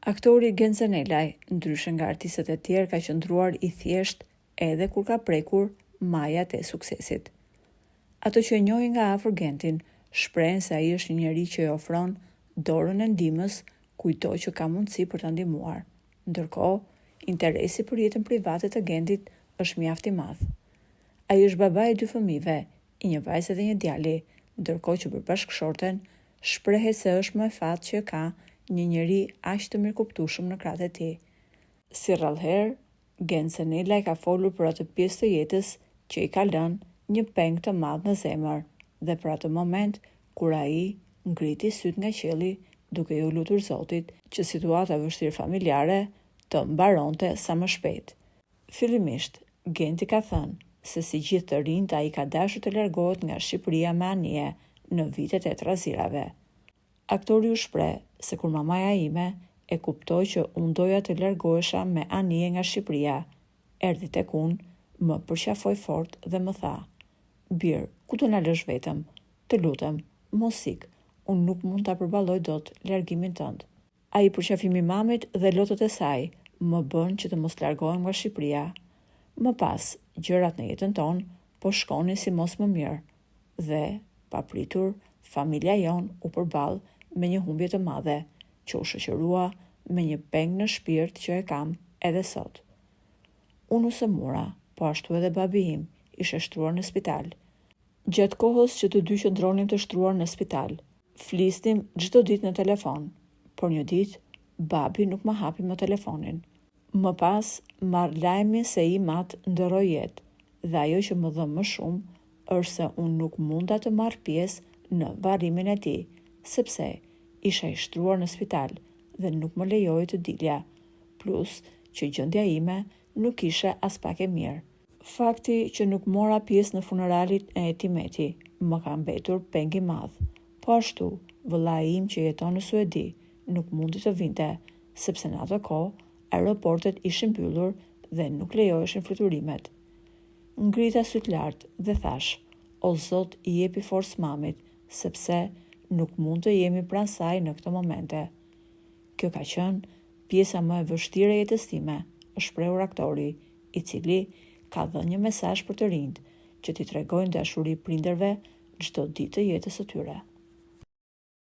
Aktori Genzenelaj, ndryshe nga artistët e tjerë, ka qëndruar i thjesht edhe kur ka prekur majat e suksesit. Ato që e njohin nga afër Gentin shprehen se ai është një njeri që i ofron dorën e ndihmës kujto që ka mundësi për ta ndihmuar. Ndërkohë, interesi për jetën private të Gentit është mjaft i madh. Ai është baba i 2 fëmijëve, i një vajze dhe një djali, ndërkohë që për bashkëshorten shprehet se është më e fatë që ka një njeri aq të mirëkuptueshëm në krahët e tij. Si rrallëherë, Genzenelaj ka folur për atë pjesë të jetës që i ka lënë një peng të madh në zemër dhe për atë moment kur ai ngriti syt nga qielli duke ju lutur Zotit që situata vështirë familjare të mbaronte sa më shpejt. Fillimisht, Genti ka thënë se si gjithë të rinjt ai ka dashur të largohet nga Shqipëria me anije në vitet e trazirave. Aktori u shpreh se kur mamaja ime e kuptoi që unë doja të largohesha me anije nga Shqipëria, erdhi tek unë, më përqafoi fort dhe më tha: "Bir, ku do na lësh vetëm? Të lutem, mos ik, unë nuk mund ta përballoj dot largimin tënd." Ai përqafimi i mamit dhe lotët e saj më bën që të mos largohem nga Shqipëria. Më pas, gjërat në jetën tonë po shkonin si mos më mirë dhe, papritur, familja jon u përball me një humbje të madhe, që u shoqërua me një peng në shpirt që e kam edhe sot. Unë u sëmura, po ashtu edhe babi im ishte shtruar në spital. Gjatë kohës që të dy qëndronim të shtruar në spital, flisnim çdo ditë në telefon, por një ditë babi nuk më hapi më telefonin. Më pas marr lajmin se i mat ndërroi jetë dhe ajo që më dha më shumë është se unë nuk munda të marr pjesë në varrimin e tij, sepse isha i shtruar në spital dhe nuk më lejoi të dilja, plus që gjendja ime nuk ishte as pak e mirë. Fakti që nuk mora pjesë në funeralin e Etimeti më ka mbetur peng i madh. Po ashtu, vëllai im që jeton në Suedi nuk mundi të vinte, sepse në atë kohë aeroportet ishin mbyllur dhe nuk lejoheshin fluturimet. Ngrita syt lart dhe thash: "O Zot, i jepi forcë mamit, sepse nuk mund të jemi pranë saj në këto momente." Kjo ka qenë pjesa më e vështirë e jetës time, është shprehur aktori, i cili ka dhënë një mesazh për të rinjt që t'i tregojnë dashuri prindërve çdo ditë të jetës së tyre.